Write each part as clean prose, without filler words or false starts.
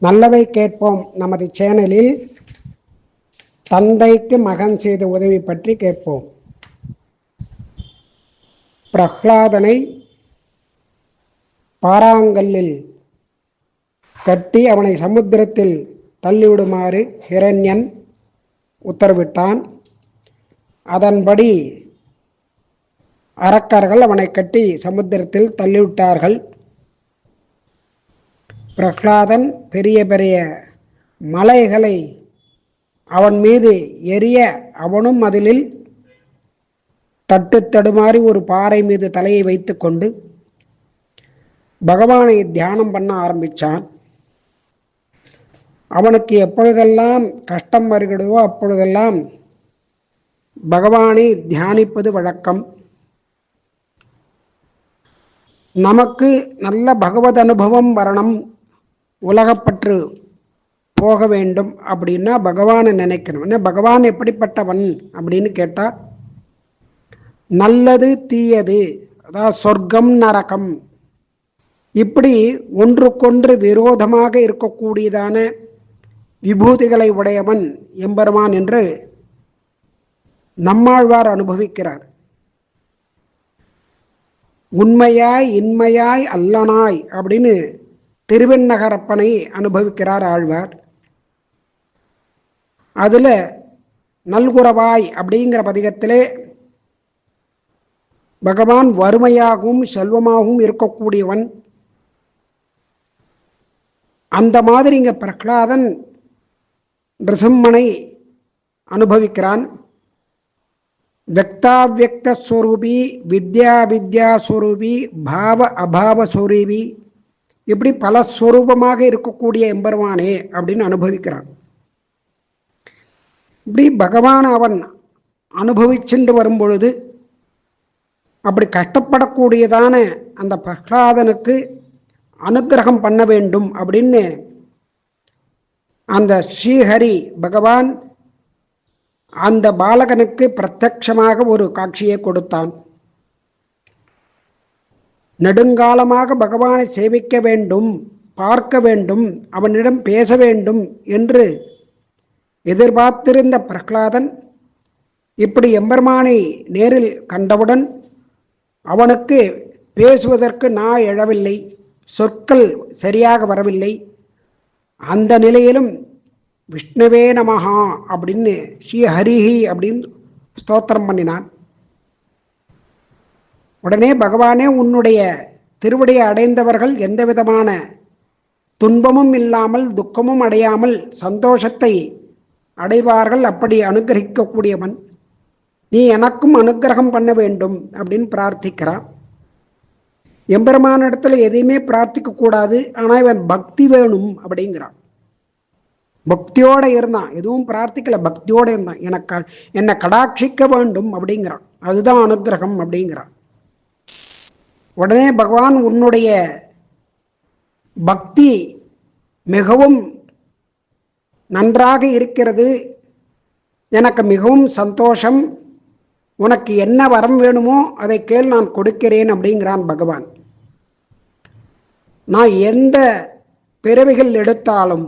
நல்லவை கேட்போம் நமது சேனலில் தந்தைக்கு மகன் செய்த உதவி பற்றி கேட்போம். பிரஹ்லாதனை பாறாங்கல்லில் கட்டி அவனை சமுத்திரத்தில் தள்ளிவிடுமாறு ஹிரண்யன் உத்தரவிட்டான். அதன்படி அரக்கர்கள் அவனை கட்டி சமுத்திரத்தில் தள்ளிவிட்டார்கள். பிரஹ்லாதன் பெரிய பெரிய மலைகளை அவன் மீது எரிய அவனும் அதில் தட்டு தடுமாறி ஒரு பாறை மீது தலையை வைத்து கொண்டு பகவானை தியானம் பண்ண ஆரம்பித்தான். அவனுக்கு எப்பொழுதெல்லாம் கஷ்டம் வருகிறதோ அப்பொழுதெல்லாம் பகவானை தியானிப்பது வழக்கம். நமக்கு நல்ல பகவத் அனுபவம் வரணும், உலகப்பற்று போக வேண்டும் அப்படின்னா பகவானை நினைக்கணும். பகவான் எப்படிப்பட்டவன் அப்படின்னு கேட்டால், நல்லது தீயது, அதாவது சொர்க்கம் நரகம், இப்படி ஒன்றுக்கொன்று விரோதமாக இருக்கக்கூடியதான விபூதிகளை உடையவன் எம்பெருமான் என்று நம்மாழ்வார் அனுபவிக்கிறார். உண்மையாய் இன்மையாய் அல்லனாய் அப்படின்னு திருவெண்ணகரப்பனை அனுபவிக்கிறார் ஆழ்வார். அதுல நல்குரவாய் அப்படிங்கிற பதிகத்திலே பகவான் வறுமையாகவும் செல்வமாகவும் இருக்கக்கூடியவன். அந்த மாதிரி இங்க பிரஹ்லாதன் நிருசிம்மனை அனுபவிக்கிறான். வியக்தாவியக்தஸ்வரூபி, வித்யா வித்யாஸ்வரூபி, பாவ அபாவஸ்வரூபி, இப்படி பல ஸ்வரூபமாக இருக்கக்கூடிய எம்பெருமானே அப்படின்னு அனுபவிக்கிறான். இப்படி பகவான் அவன் அனுபவிச்சுண்டு வரும்பொழுது அப்படி கஷ்டப்படக்கூடியதான அந்த பிரஹ்லாதனுக்கு அனுக்கிரகம் பண்ண வேண்டும் அப்படின்னு அந்த ஸ்ரீஹரி பகவான் அந்த பாலகனுக்கு பிரத்யட்சமாக ஒரு காட்சியை கொடுத்தான். நெடுங்காலமாக பகவானை சேவிக்க வேண்டும், பார்க்க வேண்டும், அவனிடம் பேச வேண்டும் என்று எதிர்பார்த்திருந்த பிரஹ்லாதன் இப்படி எம்பெருமானை நேரில் கண்டவுடன் அவனுக்கு பேசுவதற்கு நாய் எழவில்லை, சொற்கள் சரியாக வரவில்லை. அந்த நிலையிலும் விஷ்ணுவே நமஹா அப்படின்னு ஸ்ரீஹரிஹி அப்படின்னு ஸ்தோத்திரம் பண்ணினான். உடனே பகவானே, உன்னுடைய திருவடியை அடைந்தவர்கள் எந்த விதமான துன்பமும் இல்லாமல் துக்கமும் அடையாமல் சந்தோஷத்தை அடைவார்கள், அப்படி அனுகிரகிக்கக்கூடியவன், நீ எனக்கும் அனுகிரகம் பண்ண வேண்டும் அப்படின்னு பிரார்த்திக்கிறான். எம்பெருமானிடத்துல எதையுமே பிரார்த்திக்க கூடாது, ஆனால் இவன் பக்தி வேணும் அப்படிங்கிறான். பக்தியோட இருந்தான், எதுவும் பிரார்த்திக்கல, பக்தியோட இருந்தான். என்னை கடாட்சிக்க வேண்டும் அப்படிங்கிறான். அதுதான் அனுகிரகம் அப்படிங்கிறான். உடனே பகவான், உன்னுடைய பக்தி மிகவும் நன்றாக இருக்கிறது, எனக்கு மிகவும் சந்தோஷம், உனக்கு என்ன வரம் வேணுமோ அதை கேள், நான் கொடுக்கிறேன் அப்படிங்கிறான் பகவான். நான் எந்த பிறவிகள் எடுத்தாலும்,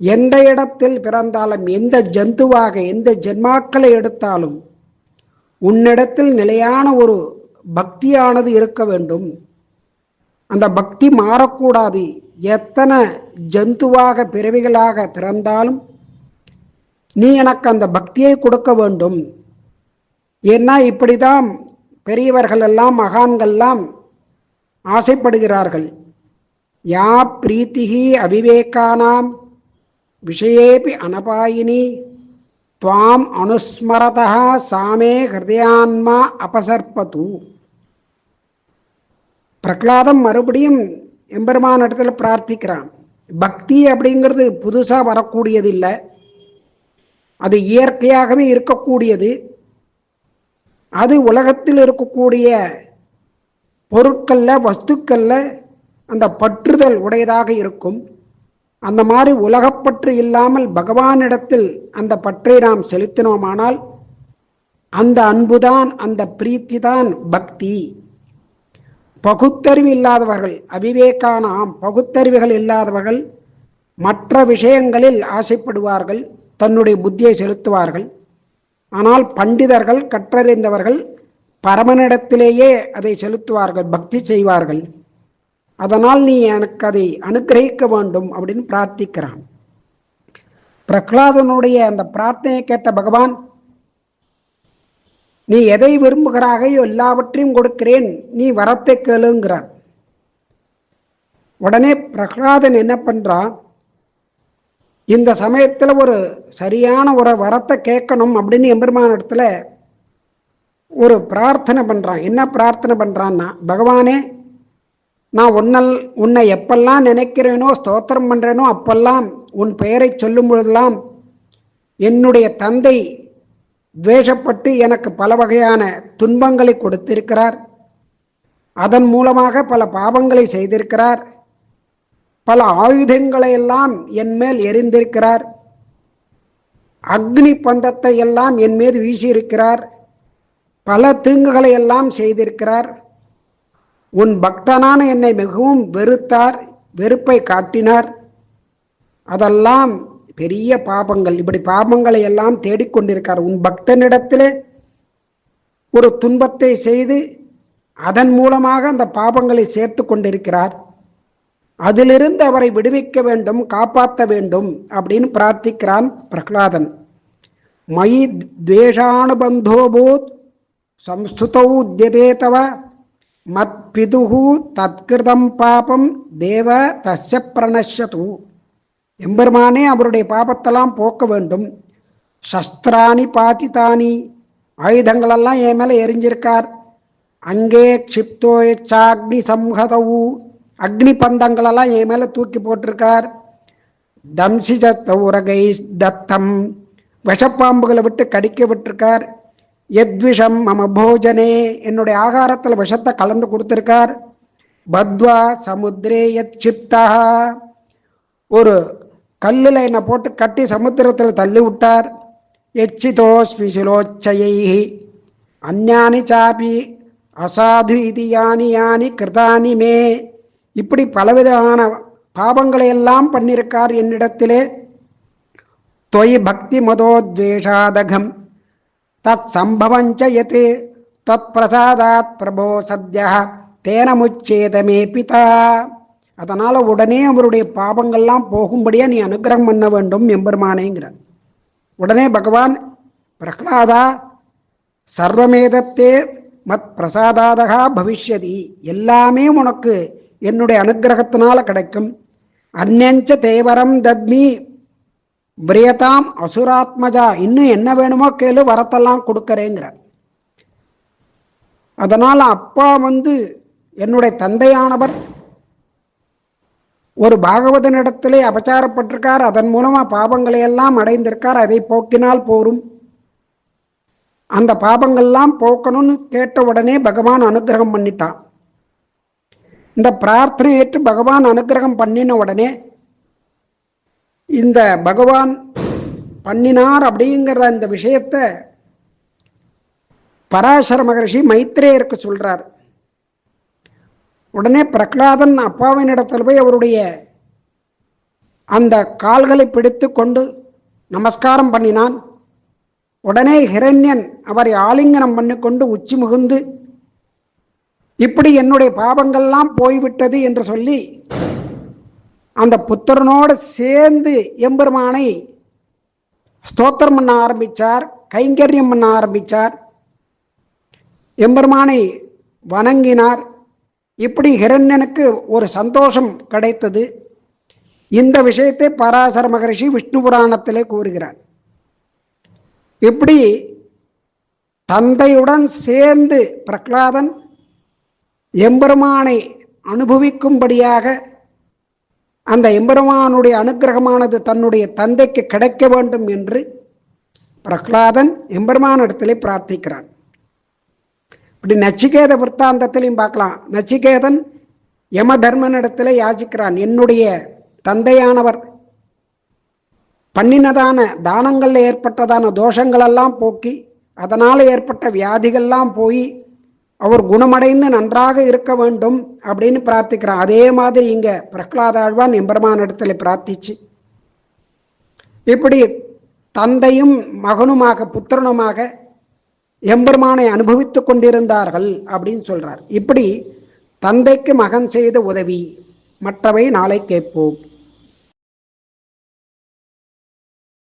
எந்த இடத்தில் பிறந்தாலும், எந்த ஜந்துவாக எந்த ஜென்மாக்களை எடுத்தாலும் உன்னிடத்தில் நிலையான ஒரு பக்தியானது இருக்க வேண்டும். அந்த பக்தி மாறக்கூடாது. எத்தனை ஜந்துவாக பிறவிகளாக பிறந்தாலும் நீ எனக்கு அந்த பக்தியை கொடுக்க வேண்டும். ஏன்னா இப்படிதான் பெரியவர்கள் எல்லாம் மகான்கள்லாம் ஆசைப்படுகிறார்கள். யா பிரீத்திகி அவிவேகானாம் விஷயேபி அனபாயினி துவாம் அனுஸ்மரதா சாமே ஹிருதயான்மா அபசர்பது. பிரகலாதம் மறுபடியும் எம்பெருமான் இடத்துல பிரார்த்திக்கிறான். பக்தி அப்படிங்கிறது புதுசாக வரக்கூடியது இல்லை, அது இயற்கையாகவே இருக்கக்கூடியது. அது உலகத்தில் இருக்கக்கூடிய பொருட்களில் வஸ்துக்களில் அந்த பற்றுதல் உடையதாக இருக்கும். அந்த மாதிரி உலகப்பற்று இல்லாமல் பகவானிடத்தில் அந்த பற்றை நாம் செலுத்தினோமானால் அந்த அன்புதான், அந்த பிரீத்தி தான் பக்தி. பகுத்தறிவு இல்லாதவர்கள், அவிவேகானாம், பகுத்தறிவுகள் இல்லாதவர்கள் மற்ற விஷயங்களில் ஆசைப்படுவார்கள், தன்னுடைய புத்தியை செலுத்துவார்கள். ஆனால் பண்டிதர்கள், கற்றறிந்தவர்கள் பரமனிடத்திலேயே அதை செலுத்துவார்கள், பக்தி செய்வார்கள். அதனால் நீ எனக்கு அதை அனுகிரகிக்க வேண்டும் அப்படின்னு பிரார்த்திக்கிறான். பிரகலாதனுடைய அந்த பிரார்த்தனை கேட்ட பகவான், நீ எதை விரும்புகிறாயோ எல்லாவற்றையும் கொடுக்கிறேன், நீ வரத்தை கேளுங்கிறார். உடனே பிரகலாதன் என்ன பண்றான், இந்த சமயத்தில் ஒரு சரியான ஒரு வரத்தை கேட்கணும் அப்படின்னு எம்பெருமான இடத்துல ஒரு பிரார்த்தனை பண்றான். என்ன பிரார்த்தனை பண்றான்னா, பகவானே, நான் உன்னை எப்பெல்லாம் நினைக்கிறேனோ, ஸ்தோத்திரம் பண்றேனோ, அப்பெல்லாம் உன் பெயரை சொல்லும் பொழுதெல்லாம் என்னுடைய தந்தை துவேஷப்பட்டு எனக்கு பல வகையான துன்பங்களை கொடுத்திருக்கிறார். அதன் மூலமாக பல பாவங்களை செய்திருக்கிறார். பல ஆயுதங்களை எல்லாம் என் மேல் எரிந்திருக்கிறார். அக்னி பந்தத்தை எல்லாம் என் மீது வீசியிருக்கிறார். பல தீங்குகளை எல்லாம் செய்திருக்கிறார். உன் பக்தனான என்னை மிகவும் வெறுத்தார், வெறுப்பை காட்டினார். அதெல்லாம் பெரிய பாபங்கள். இப்படி பாபங்களை எல்லாம் தேடிக்கொண்டிருக்கார். உன் பக்தனிடத்திலே ஒரு துன்பத்தை செய்து அதன் மூலமாக அந்த பாபங்களை சேர்த்து கொண்டிருக்கிறார். அதிலிருந்து அவரை விடுவிக்க வேண்டும், காப்பாற்ற வேண்டும் அப்படின்னு பிரார்த்திக்கிறான் பிரகலாதன். மயி துவேஷானுபந்தோபூத் சம்ஸ்துதௌ உத்யதே தவ மத் பிதுஹு தத்கிருதம் பாபம் தேவ தஸ்ய பிரணஷ்யது. எம்பெருமானே அவருடைய பாபத்தெல்லாம் போக்க வேண்டும். சஸ்திராணி பாதிதானி, ஆயுதங்களெல்லாம் என் மேலே எரிஞ்சிருக்கார். அங்கே க்ஷிப்தோ சாக்னி சம்ஹதவு, அக்னி பந்தங்களெல்லாம் என் மேலே தூக்கி போட்டிருக்கார். தம்சிஜத்தௌரகை தத்தம், விஷப்பாம்புகளை விட்டு கடிக்க விட்டிருக்கார். எத்விஷம் மம போஜனே, என்னுடைய ஆகாரத்தில் விஷத்தை கலந்து கொடுத்திருக்கார். பத்வா சமுத்திரே யத் சிப்தா, ஒரு கல்லில் என்னை போட்டு கட்டி சமுத்திரத்தில் தள்ளி விட்டார். எச்சிதோஸ்மிசிலோச்சயை அந்யானி சாபி அசாது இது யானி யானி கிருதானி மே, இப்படி பலவிதமான பாவங்களை எல்லாம் பண்ணியிருக்கார் என்னிடத்திலே. தொய் பக்தி மதோத்வேஷாதகம் தத் சம்பவஞ்ச யத் தத் பிரசாதாத் பிரபோ சத்யா தேன முச்சேதமே பிதா. அதனால் உடனே அவருடைய பாவங்கள்லாம் போகும்படியா நீ அனுகிரகம் பண்ண வேண்டும் எம்பெருமானேங்கிறார். உடனே பகவான், பிரகலாதா சர்வமேதத்தே மத் பிரசாதாதகா பவிஷ்யதி, எல்லாமே உனக்கு என்னுடைய அனுகிரகத்தினால கிடைக்கும். அந்நஞ்ச தேவரம் தத்மி பிரியதாம் அசுராத்மஜா, இன்னும் என்ன வேணுமோ கேளு, வரத்தெல்லாம் கொடுக்கறேங்கிறார். அதனால் அப்பா என்னுடைய தந்தையானவர் ஒரு பாகவதனிடத்திலே அபச்சாரப்பட்டிருக்கார். அதன் மூலமா பாபங்களை எல்லாம் அடைந்திருக்கார். அதை போக்கினால் போரும். அந்த பாபங்கள்லாம் போக்கணும்னு கேட்ட உடனே பகவான் அனுகிரகம் பண்ணிட்டான். இந்த பிரார்த்தனை ஏற்று பகவான் அனுகிரகம் பண்ணின உடனே இந்த பகவான் பண்ணினார் அப்படிங்கிற இந்த விஷயத்தை பராசர மகரிஷி மைத்ரேயருக்கு சொல்றார். உடனே பிரகலாதன் அப்பாவின் இடத்துல போய் அவருடைய அந்த கால்களை பிடித்து கொண்டு நமஸ்காரம் பண்ணினான். உடனே ஹிரண்யன் அவரை ஆலிங்கனம் பண்ணி கொண்டு உச்சி முகுந்து, இப்படி என்னுடைய பாவங்கள்லாம் போய்விட்டது என்று சொல்லி அந்த புத்திரனோடு சேர்ந்து எம்பெருமானை ஸ்தோத்திரம் பண்ண ஆரம்பித்தார், கைங்கரியம் பண்ண ஆரம்பித்தார், எம்பெருமானை வணங்கினார். இப்படி ஹிரண்யனுக்கு ஒரு சந்தோஷம் கிடைத்தது. இந்த விஷயத்தை பராசர மகரிஷி விஷ்ணு புராணத்திலே கூறுகிறார். இப்படி தந்தையுடன் சேர்ந்து பிரகலாதன் எம்பெருமானை அனுபவிக்கும்படியாக அந்த எம்பெருமானுடைய அனுகிரகமானது தன்னுடைய தந்தைக்கு கிடைக்க வேண்டும் என்று பிரகலாதன் எம்பெருமானிடத்திலே பிரார்த்திக்கிறான். இப்படி நச்சிகேத விற்த்தாந்தத்திலையும் பார்க்கலாம். நச்சிகேதன் யம தர்மனிடத்திலே யாச்சிக்கிறான், என்னுடைய தந்தையானவர் பண்ணினதான தானங்களில் ஏற்பட்டதான தோஷங்களெல்லாம் போக்கி அதனால் ஏற்பட்ட வியாதிகள்லாம் போய் அவர் குணமடைந்து நன்றாக இருக்க வேண்டும் அப்படின்னு பிரார்த்திக்கிறான். அதே மாதிரி இங்கே பிரகலாத ஆழ்வான் எம்பெருமானிடத்தில் பிரார்த்திச்சு இப்படி தந்தையும் மகனுமாக புத்திரனுமாக எம்பெருமானை அனுபவித்துக் கொண்டிருந்தார்கள் அப்படின்னு சொல்றார். இப்படி தந்தைக்கு மகன் செய்த உதவி, மற்றவை நாளை கேட்போம்.